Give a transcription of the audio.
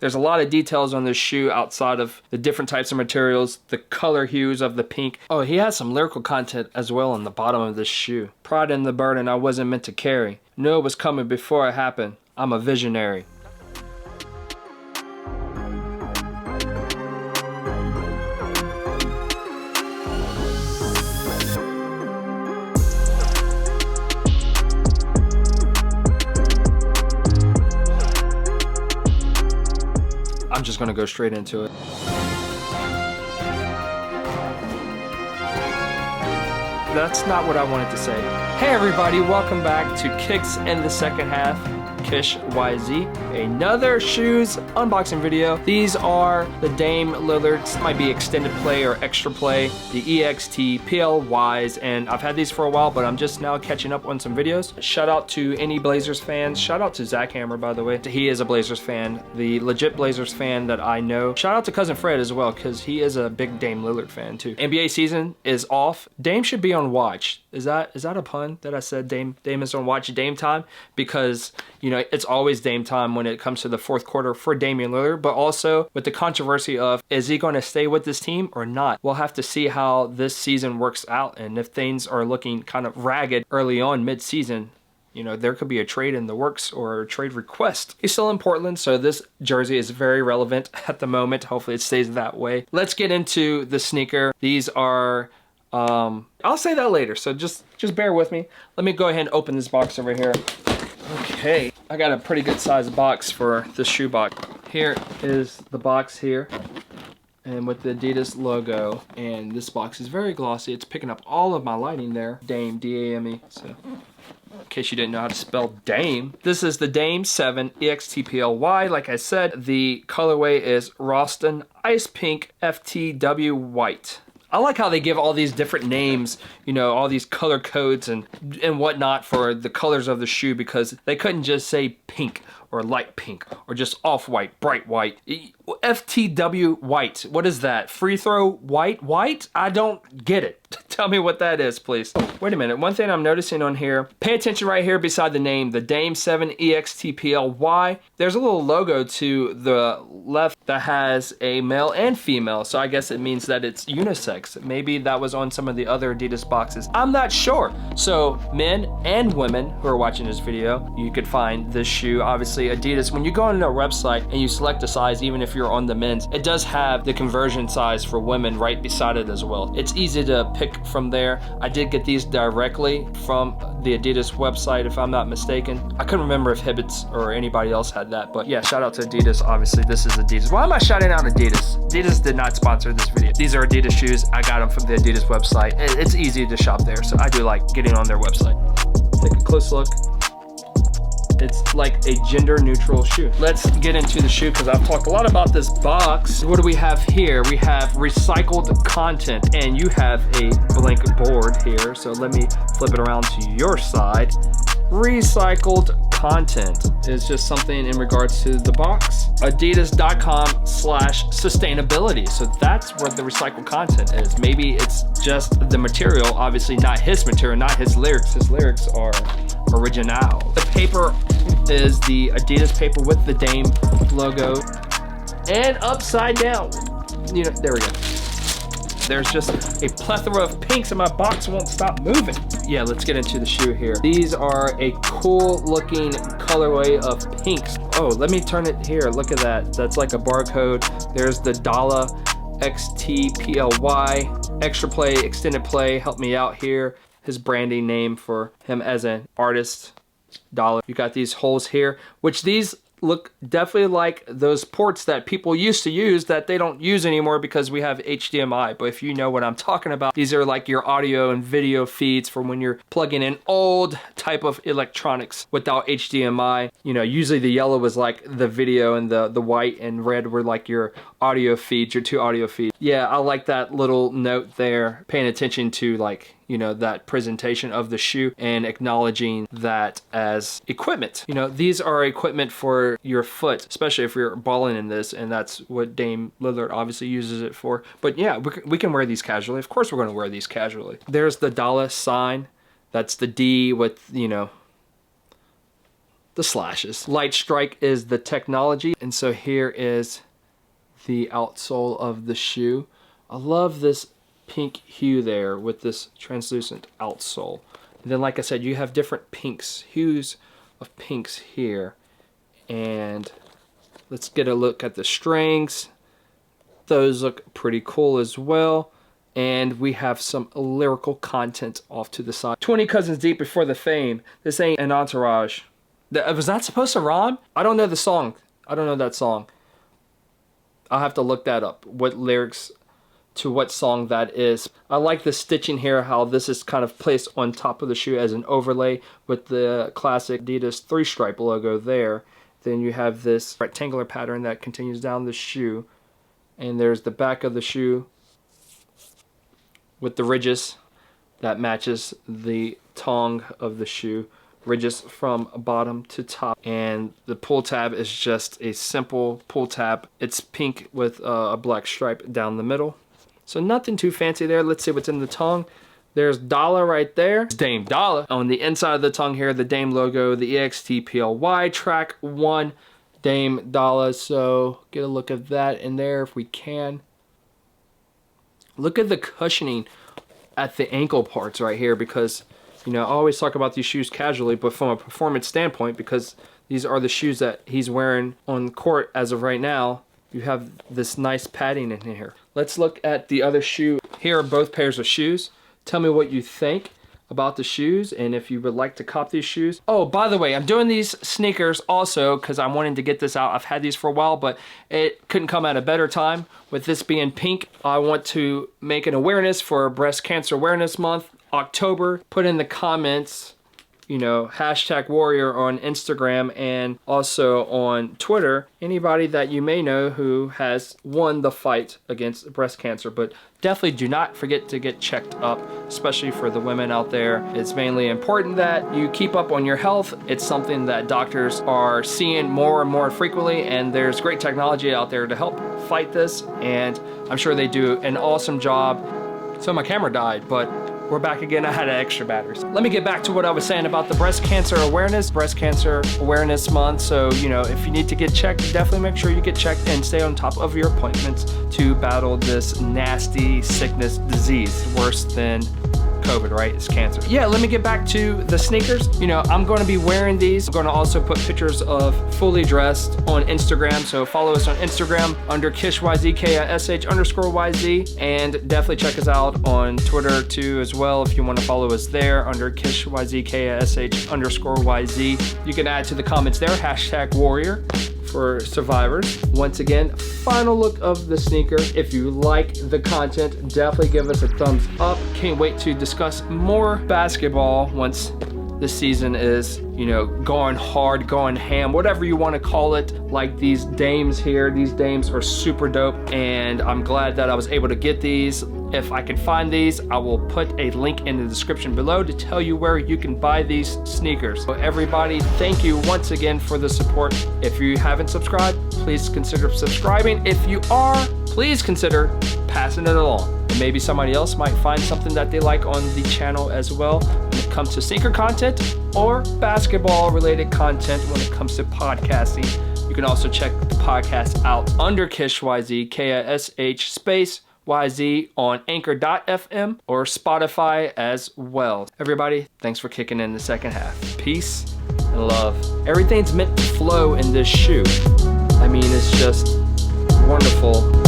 There's a lot of details on this shoe outside of the different types of materials, the color hues of the pink. Oh, he has some lyrical content as well on the bottom of this shoe. Pride in the burden I wasn't meant to carry. Knew it was coming before it happened. I'm a visionary. I'm just gonna go straight into it. That's not what I wanted to say. Hey everybody, welcome back to Kicks in the Second Half. kishyz, another shoes unboxing video. These are the Dame Lillards, might be extended play or extra play, the Extplys, and I've had these for a while, but I'm just now catching up on some videos. Shout out to any Blazers fans. Shout out to Zach Hammer, by the way. He is a Blazers fan, the legit Blazers fan that I know. Shout out to cousin Fred as well, because he is a big Dame Lillard fan too. NBA season is off. Dame should be on watch. Is that a pun that I said Dame is on watch Dame time? Because, you know, it's always Dame time when it comes to the fourth quarter for Damian Lillard, but also with the controversy of, is he going to stay with this team or not? We'll have to see how this season works out, and if things are looking kind of ragged early on mid-season, you know, there could be a trade in the works or a trade request. He's still in Portland, so this jersey is very relevant at the moment. Hopefully it stays that way. Let's get into the sneaker. These are I'll say that later, so just bear with me. Let me go ahead and open this box over here. Okay, I got a pretty good sized box for this shoe box. Here is the box here, and with the Adidas logo, and this box is very glossy. It's picking up all of my lighting there. Dame, D-A-M-E, so in case you didn't know how to spell Dame. This is the Dame 7 Extply. Like I said, the colorway is Ralston Ice Pink FTW White. I like how they give all these different names, you know, all these color codes and whatnot for the colors of the shoe, because they couldn't just say pink or light pink or just off-white, bright white. FTW white, what is that? Free throw white? I don't get it. Tell me what that is, please. Oh, wait a minute, one thing I'm noticing on here, pay attention right here beside the name, the Dame 7 Extply. There's a little logo to the left that has a male and female, so I guess it means that it's unisex. Maybe that was on some of the other Adidas boxes. I'm not sure. So men and women who are watching this video, you could find this shoe. Obviously Adidas, when you go on their website and you select a size, even if you're on the men's, it does have the conversion size for women right beside it as well. It's easy to pick from there. I did get these directly from the Adidas website, if I'm not mistaken. I couldn't remember if Hibbets or anybody else had that, but yeah, shout out to Adidas. Obviously this is Adidas. Why am I shouting out Adidas? Adidas did not sponsor this video. These are Adidas shoes. I got them from the Adidas website. It's easy to shop there, so I do like getting on their website. Take a close look. It's like a gender neutral shoe. Let's get into the shoe, because I've talked a lot about this box. What do we have here? We have recycled content, and you have a blank board here. So let me flip it around to your side. Recycled content is just something in regards to the box. Adidas.com/sustainability. So that's where the recycled content is. Maybe it's just the material, obviously not his material, not his lyrics. His lyrics are original. The paper is the Adidas paper with the Dame logo and upside down. You know, there we go. There's just a plethora of pinks and my box won't stop moving. Yeah, let's get into the shoe here. These are a cool looking colorway of pinks. Oh, let me turn it here. Look at that. That's like a barcode. There's the Dolla Extply, extra play, extended play. Help me out here. His branding name for him as an artist, Dolla. You got these holes here, which these look definitely like those ports that people used to use that they don't use anymore because we have HDMI. But if you know what I'm talking about, these are like your audio and video feeds for when you're plugging in old type of electronics without HDMI. You know, usually the yellow was like the video and the white and red were like your audio feeds, your two audio feeds. Yeah, I like that little note there, paying attention to, like, you know, that presentation of the shoe and acknowledging that as equipment. You know, these are equipment for your foot, especially if you're balling in this, and that's what Dame Lillard obviously uses it for. But yeah, we can wear these casually. Of course we're going to wear these casually. There's the Dolla sign. That's the D with, you know, the slashes. Light strike is the technology. And so here is the outsole of the shoe. I love this pink hue there with this translucent outsole. And then like I said, you have different pinks, hues of pinks here. And let's get a look at the strings. Those look pretty cool as well. And we have some lyrical content off to the side. 20 Cousins Deep Before the Fame. This ain't an Entourage. Was that supposed to rhyme? I don't know the song. I don't know that song. I'll have to look that up. What lyrics to what song that is. I like the stitching here, how this is kind of placed on top of the shoe as an overlay with the classic Adidas 3-stripe logo there. Then you have this rectangular pattern that continues down the shoe. And there's the back of the shoe with the ridges that matches the tongue of the shoe. Ridges from bottom to top. And the pull tab is just a simple pull tab. It's pink with a black stripe down the middle. So nothing too fancy there. Let's see what's in the tongue. There's Dolla right there. Dame Dolla. On the inside of the tongue here, the Dame logo, the Extply track 1, Dame Dolla. So get a look at that in there if we can. Look at the cushioning at the ankle parts right here, because you know, I always talk about these shoes casually, but from a performance standpoint, because these are the shoes that he's wearing on court as of right now, you have this nice padding in here. Let's look at the other shoe. Here are both pairs of shoes. Tell me what you think about the shoes and if you would like to cop these shoes. Oh, by the way, I'm doing these sneakers also because I'm wanting to get this out. I've had these for a while, but it couldn't come at a better time. With this being pink, I want to make an awareness for Breast Cancer Awareness Month, October. Put in the comments, you know, #warrior on Instagram and also on Twitter, anybody that you may know who has won the fight against breast cancer. But definitely do not forget to get checked up, especially for the women out there. It's mainly important that you keep up on your health. It's something that doctors are seeing more and more frequently, and there's great technology out there to help fight this, and I'm sure they do an awesome job. So my camera died, but we're back again. I had extra batteries. Let me get back to what I was saying about the breast cancer awareness, Breast Cancer Awareness Month. So, you know, if you need to get checked, definitely make sure you get checked and stay on top of your appointments to battle this nasty sickness disease. Worse than COVID, right? It's cancer. Yeah, let me get back to the sneakers. You know, I'm going to be wearing these. I'm going to also put pictures of fully dressed on Instagram. So follow us on Instagram under kishyz, KISH_YZ, and definitely check us out on Twitter too as well if you want to follow us there under kishyz, KISH_YZ. You can add to the comments there, #warrior. For survivors. Once again, final look of the sneaker. If you like the content, definitely give us a thumbs up. Can't wait to discuss more basketball once the season is, you know, going hard, going ham, whatever you want to call it. Like these dames here. These dames are super dope, and I'm glad that I was able to get these. If I can find these, I will put a link in the description below to tell you where you can buy these sneakers. So everybody, thank you once again for the support. If you haven't subscribed, please consider subscribing. If you are, please consider passing it along. And maybe somebody else might find something that they like on the channel as well when it comes to sneaker content or basketball related content when it comes to podcasting. You can also check the podcast out under kishyz, KISH_YZ on anchor.fm or Spotify as well. Everybody, thanks for kicking in the second half. Peace and love. Everything's meant to flow in this shoe. I mean, it's just wonderful.